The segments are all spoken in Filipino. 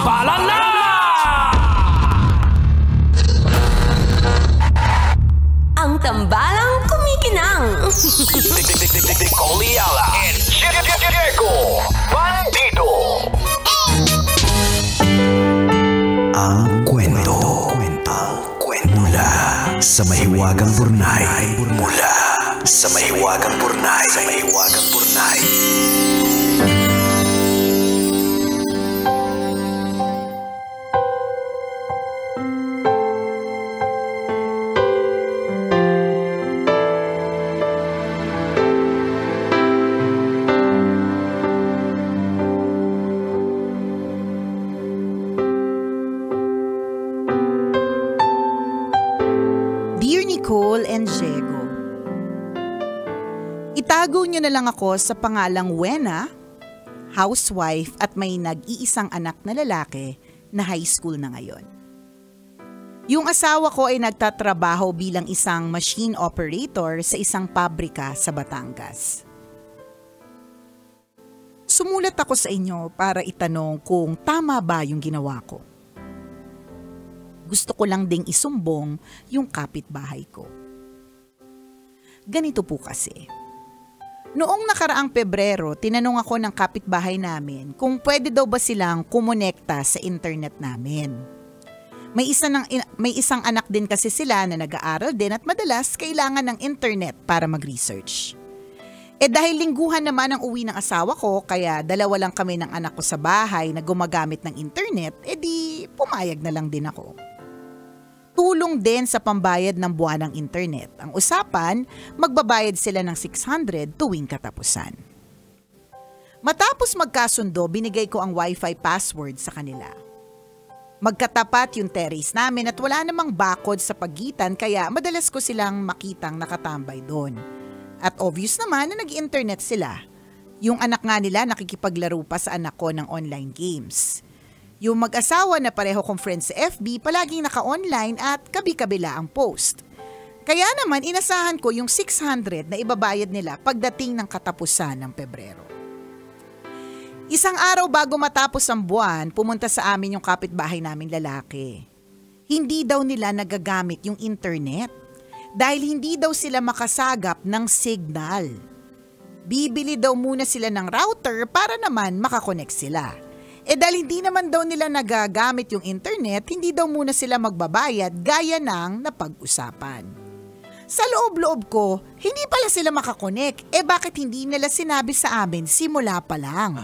Tambalan na! Ang tambalang kumikinang. Nicole Ayala and Diego Bandido. Ang kwento. Mula sa mahiwagang burnay. Mula sa mahiwagang burnay. Nicole and Diego. Itago niyo na lang ako sa pangalang Wena, housewife at may nag-iisang anak na lalaki na high school na ngayon. Yung asawa ko ay nagtatrabaho bilang isang machine operator sa isang pabrika sa Batangas. Sumulat ako sa inyo para itanong kung tama ba yung ginawa ko. Gusto ko lang ding isumbong yung kapitbahay ko. Ganito po kasi. Noong nakaraang Pebrero, tinanong ako ng kapitbahay namin kung pwede daw ba silang kumonekta sa internet namin. May isang anak din kasi sila na nag-aaral din at madalas kailangan ng internet para mag-research. Dahil lingguhan naman ang uwi ng asawa ko, kaya dalawa lang kami ng anak ko sa bahay na gumagamit ng internet, di pumayag na lang din ako. Tulong din sa pambayad ng buwan ng internet. Ang usapan, magbabayad sila ng 600 tuwing katapusan. Matapos magkasundo, binigay ko ang Wi-Fi password sa kanila. Magkatapat yung terrace namin at wala namang bakod sa pagitan kaya madalas ko silang makitang nakatambay doon. At obvious naman na nag-internet sila. Yung anak nga nila nakikipaglaro pa sa anak ko ng online games. Yung mag-asawa na pareho kong friends sa FB palaging naka-online at kabi-kabila ang post. Kaya naman inasahan ko yung 600 na ibabayad nila pagdating ng katapusan ng Pebrero. Isang araw bago matapos ang buwan, pumunta sa amin yung kapitbahay naming lalaki. Hindi daw nila nagagamit yung internet dahil hindi daw sila makasagap ng signal. Bibili daw muna sila ng router para naman makakonect sila. Dahil hindi naman daw nila nagagamit yung internet, hindi daw muna sila magbabayad gaya ng napag-usapan. Sa loob-loob ko, hindi pala sila makakonek. Bakit hindi nila sinabi sa amin simula pa lang?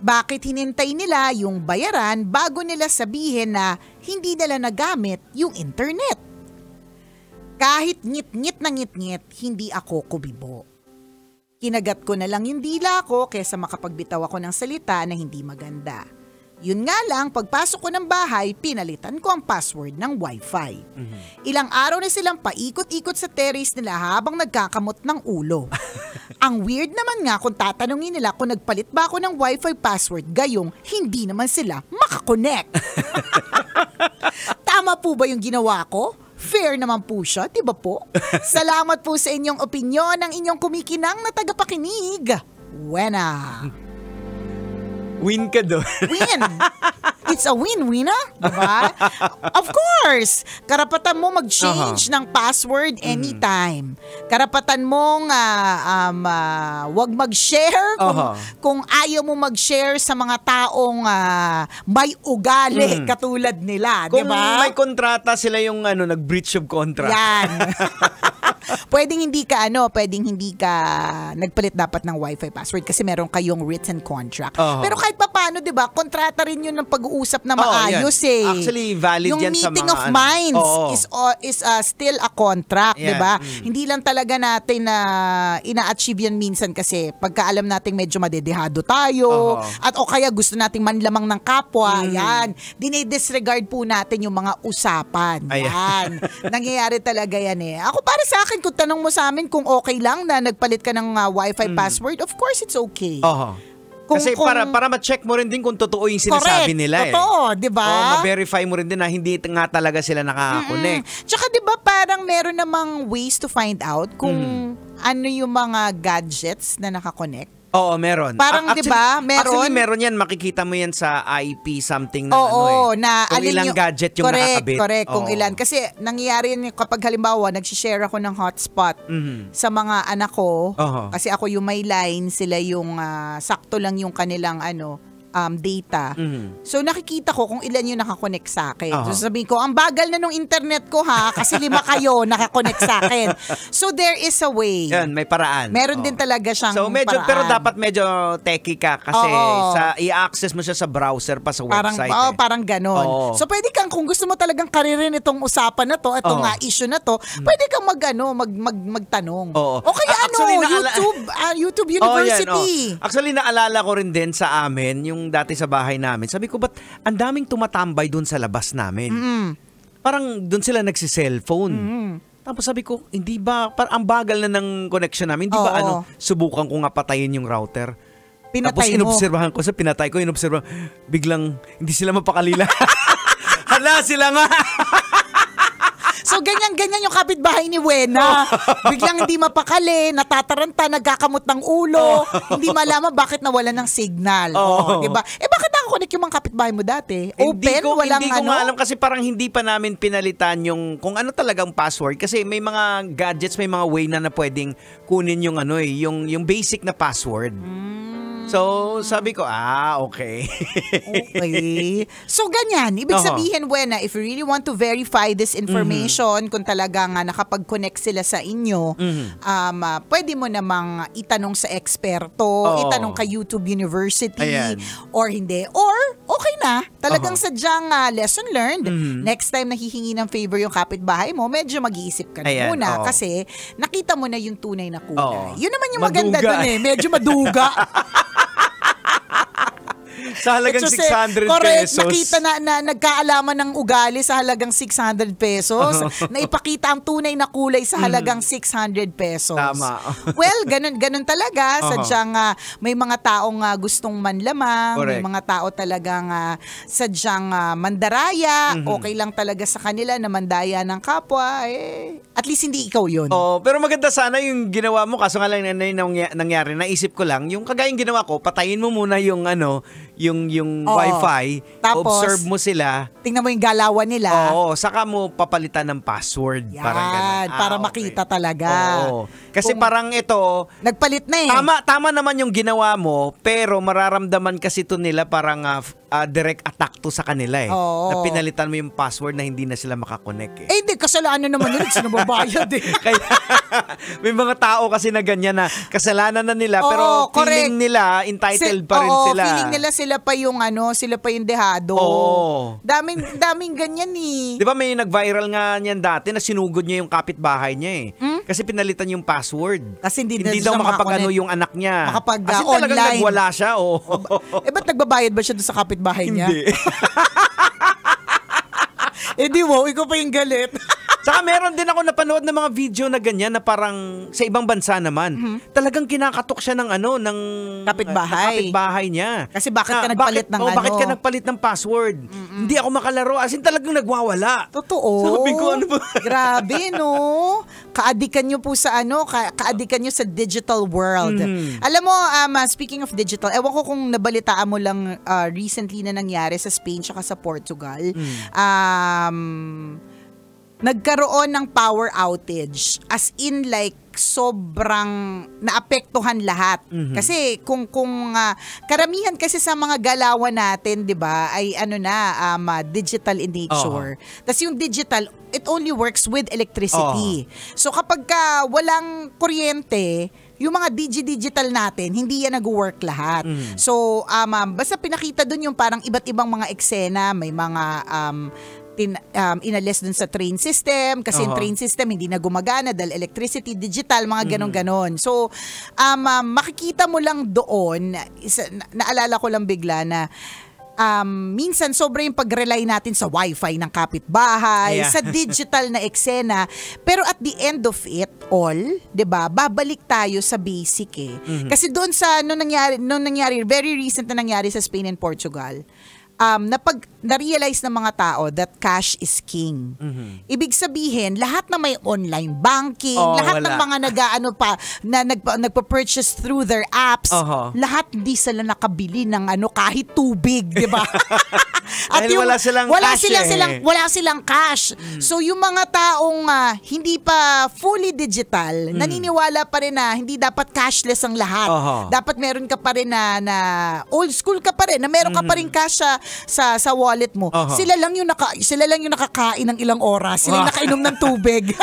Bakit hinintay nila yung bayaran bago nila sabihin na hindi nila nagamit yung internet? Kahit ngit-ngit na ngit-ngit, hindi ako kubibo. Kinagat ko na lang yung dila ko kaysa makapagbitaw ako ng salita na hindi maganda. Yun nga lang, pagpasok ko ng bahay, pinalitan ko ang password ng Wi-Fi. Ilang araw na silang paikot-ikot sa terrace nila habang nagkakamot ng ulo. Ang weird naman nga kung tatanungin nila kung nagpalit ba ako ng Wi-Fi password, gayong hindi naman sila makakonect. Tama po ba yung ginawa ko? Fair naman po siya, di ba po? Salamat po sa inyong opinyon ng inyong kumikinang na tagapakinig. Wena. Win ka doon. Win. It's a win-win, diba? Of course. Karapatan mo mag-change ng password anytime. Karapatan mong wag mag-share kung ayaw mo mag-share sa mga taong may ugali katulad nila, kung diba? may kontrata sila yung nag-breach of contract. Yan. Pwedeng hindi ka nagpalit dapat ng Wi-Fi password kasi meron kayong written contract. Pero kahit papaano, 'di ba? Kontrata rin 'yun ng pag-uusap na maayos Actually valid yung yan sa mga meeting of minds is still a contract, 'di ba? Hindi lang talaga natin na ina-achieve yan minsan kasi pagka alam nating medyo madedehado tayo at o kaya gusto nating manlamang ng kapwa, yan. Dinidisregard po natin yung mga usapan. Yan. Nangyayari talaga yan eh. Ako para sa akin, kung tanong mo sa amin kung okay lang na nagpalit ka ng Wi-Fi password, of course it's okay. Kasi para ma-check mo rin din kung totoo yung sinasabi nila. Totoo, di ba? Ma-verify mo rin din na hindi nga talaga sila nakaka-connect. Tsaka di ba parang meron namang ways to find out kung ano yung mga gadgets na nakakonect? Oo, meron. Parang, di ba, meron? Actually, meron yan. Makikita mo yan sa IP something na na kung ilang gadget yung nakakabit. Correct, kung ilan. Kasi nangyayari yun kapag halimbawa, nagsishare ako ng hotspot sa mga anak ko. Kasi ako yung may line, sila yung sakto lang yung kanilang data. So nakikita ko kung ilan yung nakakonect sa akin. So sabihin ko, ang bagal na nung internet ko ha, kasi 5 kayo nakakonect sa akin. So there is a way. Yan, may paraan. Meron din talaga siyang so medyo, paraan. Pero dapat medyo techie ka kasi i-access mo siya sa browser pa sa website. Parang ganon. So pwede kang, kung gusto mo talagang karirin itong usapan na to, itong issue na to, pwede kang magtanong. O kaya YouTube University. Actually, naalala ko rin din sa amin, yung dati sa bahay namin. Sabi ko, ba't ang daming tumatambay dun sa labas namin? Parang dun sila nagsi-cellphone. Tapos sabi ko, hindi ba, ang bagal na ng connection namin, hindi ba subukan ko nga patayin yung router? Tapos inobserbahan ko, pinatay ko, biglang hindi sila mapakalila. Hala, sila nga! So ganyan yung kapitbahay ni Wena. Biglang hindi mapakali, natataranta, nagkakamot ng ulo, hindi malaman bakit nawalan ng signal. Diba? Bakit nakakonek yung mga kapitbahay mo dati? Open? Walang hindi ko nga alam kasi parang hindi pa namin pinalitan yung kung ano talagang password. Kasi may mga gadgets, may mga way na pwedeng kunin yung yung basic na password. So, sabi ko, okay. Okay. So, ganyan. Ibig sabihin, Wena, if you really want to verify this information, kung talagang nakapag-connect sila sa inyo, pwede mo namang itanong sa eksperto, itanong kay YouTube University, or hindi. Or, okay na. Talagang sadyang lesson learned. Next time nahihingi ng favor yung kapitbahay mo, medyo mag-iisip ka na muna. Kasi, nakita mo na yung tunay na kulay. Yun naman yung maganda dun Medyo maduga. Sa halagang 600 correct, pesos. Nakita na nagkaalaman ng ugali sa halagang 600 pesos. Na ipakita ang tunay na kulay sa halagang 600 pesos. Tama. Well, ganun talaga. Sadyang may mga taong gustong manlamang. Correct. May mga tao talagang sadyang mandaraya. Okay lang talaga sa kanila na mandaya ng kapwa. At least hindi ikaw yun. Pero maganda sana yung ginawa mo. Kaso nga lang nangyari. Naisip ko lang, yung kagayang ginawa ko, patayin mo muna yung yung wifi, tapos, observe mo sila. Tingnan mo yung galawan nila. Saka mo papalitan ng password. Yan, parang ganun. para makita talaga. Kasi parang ito, nagpalit na Tama naman yung ginawa mo, pero mararamdaman kasi ito nila parang direct attack to sa kanila na pinalitan mo yung password na hindi na sila makakonect hindi, kasalanan naman nila. Sino babayad Kaya, may mga tao kasi na ganyan na kasalanan na nila, pero feeling nila, entitled pa rin sila. Feeling nila sila pa yung dehado. Daming ganyan Di ba may nag-viral nga niyan dati na sinugod niya yung kapitbahay niya Kasi pinalitan yung password. Kasi hindi daw makapag-ano yung anak niya. Kasi online. talagang nagwala siya. Ba't nagbabayad ba siya doon sa kapitbahay niya? Hindi. Di mo, ikaw pa yung galit. Saka meron din ako napanood ng mga video na ganyan na parang sa ibang bansa naman. Talagang kinakatok siya ng kapitbahay niya. Kasi bakit ka nagpalit ng bakit ka nagpalit ng password? Hindi ako makalaro. As in talagang nagwawala. Totoo. Sabi ko, ano ba? Grabe, no? Kaadikan nyo po sa kaadikan nyo sa digital world. Alam mo, speaking of digital, ewan ko kung nabalitaan mo lang recently na nangyari sa Spain tsaka sa Portugal. Nagkaroon ng power outage. As in like sobrang naapektuhan lahat. Kasi kung karamihan kasi sa mga galawan natin, 'di ba, ay digital in nature. Tapos yung digital, it only works with electricity. So kapag walang kuryente, yung mga digital natin, hindi yan nag-work lahat. So basta pinakita dun yung parang iba't ibang mga eksena, may mga inalis dun sa train system kasi yung train system hindi na gumagana dahil electricity, digital, mga ganon-ganon. So, makikita mo lang doon, naalala ko lang bigla na minsan sobra yung pag-rely natin sa wifi ng kapitbahay, sa digital na eksena, pero at the end of it all, 'di ba? Babalik tayo sa basic Kasi doon sa nung nangyari very recent na nangyari sa Spain and Portugal. na-realize ng mga tao that cash is king. Ibig sabihin, lahat na may online banking, lahat ng mga nagpa-purchase through their apps, lahat hindi sila nakabili ng kahit tubig, di ba? At Dahil wala silang cash wala silang cash. So yung mga taong hindi pa fully digital, naniniwala pa rin na hindi dapat cashless ang lahat. Dapat meron ka pa rin na old school ka pa rin, na meron ka pa rin cash sa wallet mo. Sila lang yung nakakain ng ilang oras, sila yung nakainom ng tubig.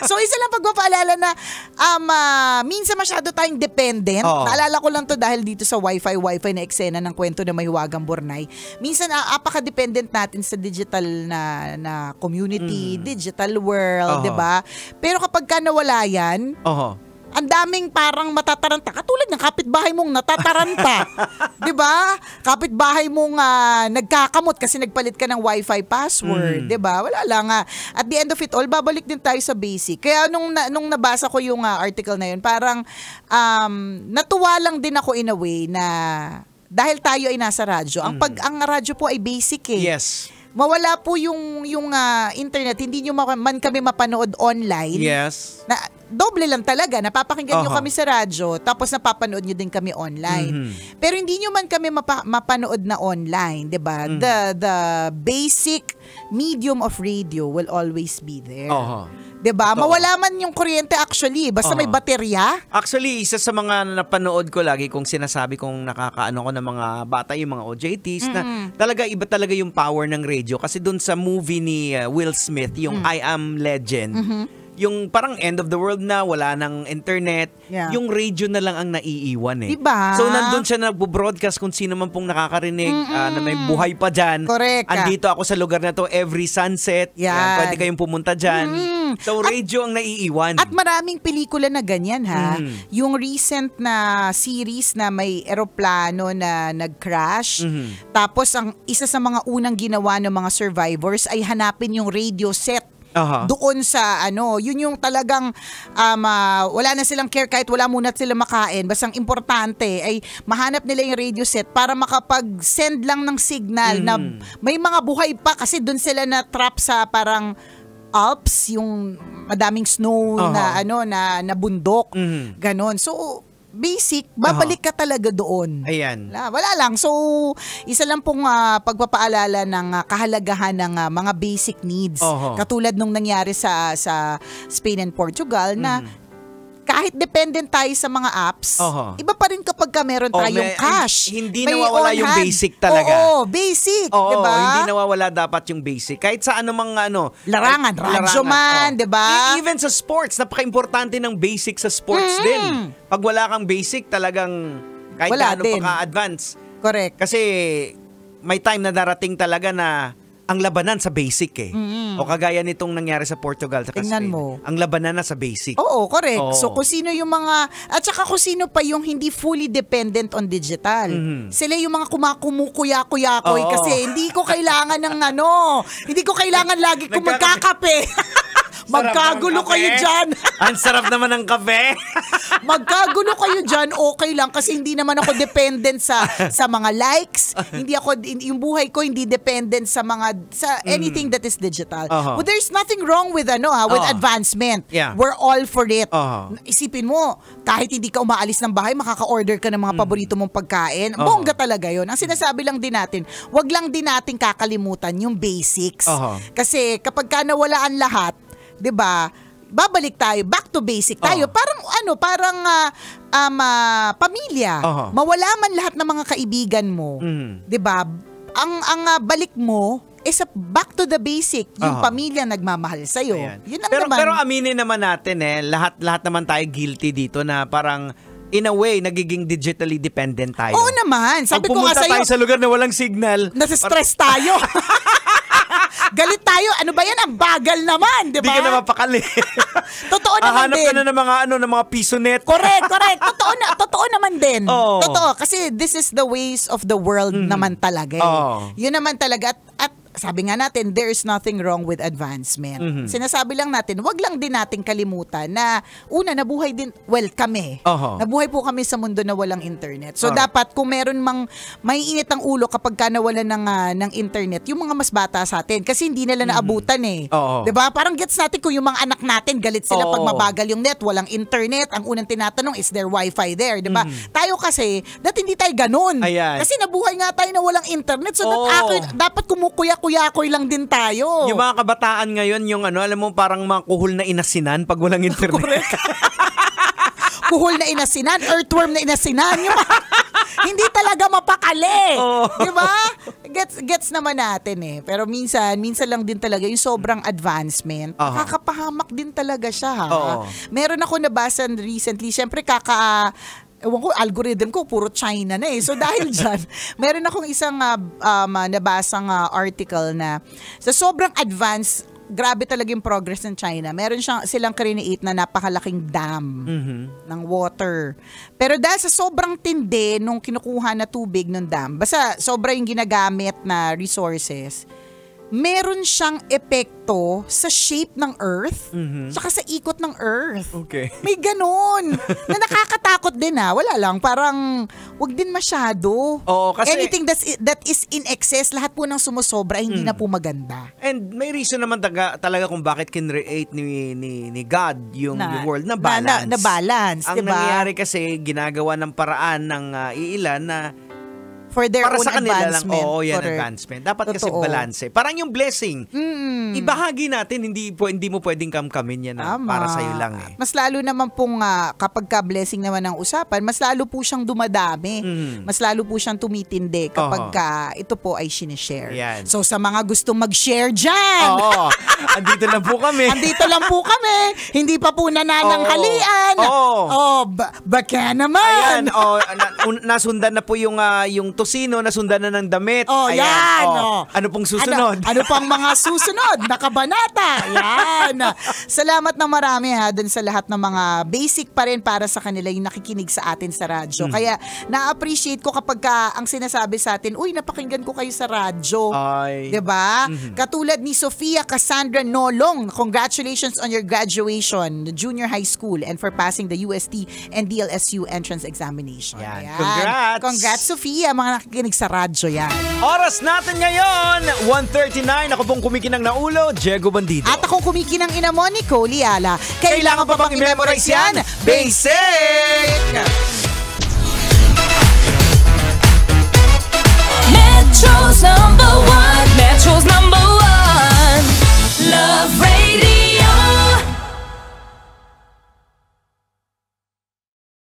So isa lang pagpapaalala na minsan masyado tayong dependent. Naalala ko lang to dahil dito sa wifi na eksena ng kwento na Mahiwagang Burnay. Minsan apaka-dependent natin sa digital na community, digital world, 'di ba? Pero kapag ka nawala yan, ang daming parang matataranta. Katulad ng kapitbahay mong natataranta. 'Di ba? Kapitbahay mong nagkakamot kasi nagpalit ka ng wifi password, 'di ba? Wala lang. At the end of it all, babalik din tayo sa basic. Kaya nung nabasa ko yung article na yun, parang natuwa lang din ako in a way na dahil tayo ay nasa radyo. Ang radyo po ay basic eh. Yes. Mawala po yung internet, hindi nyo man kami mapanood online. Yes. Na doble lang talaga, napapakinggan nyo kami sa radyo, tapos napapanood nyo din kami online. Pero hindi nyo man kami mapanood na online, 'di ba? The basic medium of radio will always be there. 'Di ba? Mawala man yung kuryente actually, basta may baterya. Actually, isa sa mga napanood ko lagi kung sinasabi kong nakakaano ko ng mga bata, yung mga OJTs na talaga iba talaga yung power ng radio kasi dun sa movie ni Will Smith, yung I Am Legend. Yung parang end of the world na, wala ng internet, yung radio na lang ang naiiwan eh. Diba? So nandun siya nagbo-broadcast kung sino man pong nakakarinig na may buhay pa dyan. Correct. Andito ako sa lugar na to every sunset. Yan, pwede kayong pumunta dyan. So radio ang naiiwan. At maraming pelikula na ganyan ha. Yung recent na series na may eroplano na nag-crash. Tapos ang isa sa mga unang ginawa ng mga survivors ay hanapin yung radio set. Doon sa yun yung talagang wala na silang care kahit wala muna sila makain. Basta ang importante ay mahanap nila yung radio set para makapag-send lang ng signal na may mga buhay pa kasi doon sila na trap sa parang Alps, yung madaming snow na bundok. Ganon. So basic, babalik ka talaga doon. Ayan. Wala lang. So, isa lang pong pagpapaalala ng kahalagahan ng mga basic needs. Katulad nung nangyari sa Spain and Portugal na kahit dependent tayo sa mga apps, iba pa rin kapag meron tayong cash. Hindi nawawala yung basic talaga. Oo, basic. Diba? Hindi nawawala dapat yung basic. Kahit sa anumang larangan, radyo man, diba? Even sa sports, napaka-importante ng basic sa sports din. Pag wala kang basic, talagang kahit gaano pa ka-advance. Correct. Kasi may time na darating talaga na ang labanan sa basic eh. O kagaya nitong nangyari sa Portugal sa Spain. Ang labanan na sa basic. Oo, correct. So kung sino yung mga, at saka kung sino pa yung hindi fully dependent on digital. Sila yung mga kumakumukuya-kuyakoy kasi hindi ko kailangan ng hindi ko kailangan lagi kong magkakape. Magkagulo kayo dyan. Ang sarap naman ng kape. Magkagulo kayo dyan, okay lang kasi hindi naman ako dependent sa mga likes. Hindi ako, yung buhay ko hindi dependent sa anything that is digital. But there's nothing wrong with with advancement. We're all for it. Isipin mo, kahit hindi ka umaalis ng bahay, makaka-order ka ng mga paborito mong pagkain. Bongga talaga yun. Ang sinasabi lang din natin, wag lang din natin kakalimutan yung basics. Kasi kapag ka nawalaan lahat, 'di ba? Babalik tayo, back to basic tayo. Parang pamilya. Mawala man lahat ng mga kaibigan mo. 'Di ba? Ang balik mo is back to the basic. Yung pamilya nagmamahal sa iyo. Yun ang naman. Pero aminin naman natin lahat naman tayo guilty dito na parang in a way, nagiging digitally dependent tayo. Oo naman. Sabi ko nga sa'yo, tayo sa lugar na walang signal, nasa-stress tayo. Galit tayo. Ano ba yan? Ang bagal naman, di ba? Hindi ka na mapakali. Totoo naman din. Hahanap ka na ng mga piso net. Correct. Totoo naman din. Totoo. Kasi this is the ways of the world naman talaga. Yun naman talaga. At sabi nga natin, there's nothing wrong with advancement. Sinasabi lang natin, wag lang din nating kalimutan na una, nabuhay din, kami. Nabuhay po kami sa mundo na walang internet. So dapat kung meron mang may init ang ulo kapag ka nawalan ng internet, yung mga mas bata sa atin, kasi hindi nila naabutan eh. Diba? Parang gets natin kung yung mga anak natin, galit sila pag mabagal yung net, walang internet, ang unang tinatanong, is there wifi there? Diba? Tayo kasi, hindi tayo ganun. Ayan. Kasi nabuhay nga tayo na walang internet, so dapat kumukuya-kuyakoy lang din tayo. Yung mga kabataan ngayon, yung alam mo, parang mga kuhol na inasinan pag walang internet. Kuhol na inasinan, earthworm na inasinan. Yung hindi talaga mapakali. Di ba? Gets naman natin eh. Pero minsan lang din talaga yung sobrang advancement. Kakapahamak din talaga siya. Meron ako nabasa recently, syempre ewan ko, algorithm ko, puro China na eh. So dahil dyan, meron akong isang nabasang article na sa sobrang advanced, grabe talaga yung progress ng China. Meron silang create na napakalaking dam ng water. Pero dahil sa sobrang tindi nung kinukuha na tubig ng dam, basta sobra yung ginagamit na resources, meron siyang epekto sa shape ng Earth saka sa ikot ng Earth. Okay. May ganun. Na nakakatakot din wala lang. Parang wag din masyado. Kasi anything that is in excess, lahat po ng sumusobra, hindi na po maganda. And may reason naman talaga kung bakit kinreate ni God yung world na balance. Na balance, ang diba? nangyayari kasi, ginagawa ng paraan ng iilan na for their para own sa kanila advancement. lang, yan advancement. Dapat kasi balance. Parang yung blessing. Ibahagi natin, hindi mo pwedeng kamkamin yan para sa'yo lang eh. Mas lalo naman pong kapag ka-blessing naman ang usapan, mas lalo po siyang dumadami. Mas lalo po siyang tumitindi kapag ito po ay sinishare. Yan. So sa mga gustong mag-share dyan, andito lang po kami. andito lang po kami. Hindi pa po nanananghalian. Baka naman. Ayan, nasundan na po yung tosino, nasundan na ng damit. Ayan. Yan. Ano pong susunod? Ano pang mga susunod? Nakabanata. Yan. Salamat ng marami dun sa lahat ng mga basic pa rin para sa kanila yung nakikinig sa atin sa radyo. Kaya na-appreciate ko kapag ang sinasabi sa atin, uy, napakinggan ko kayo sa radyo. Diba? Katulad ni Sofia Cassandra Nolong, congratulations on your graduation, the junior high school, and for passing the UST and DLSU entrance examination. Yan. Ayan. Congrats, Sofia, mga nakikinig sa radyo yan. Oras natin ngayon, 1:39. Ako pong kumikinang na ulo, Diego Bandido. At akong kumikinang ina mo, Nicole Ayala. Kailangan pa bang i-memorize yan? Basic!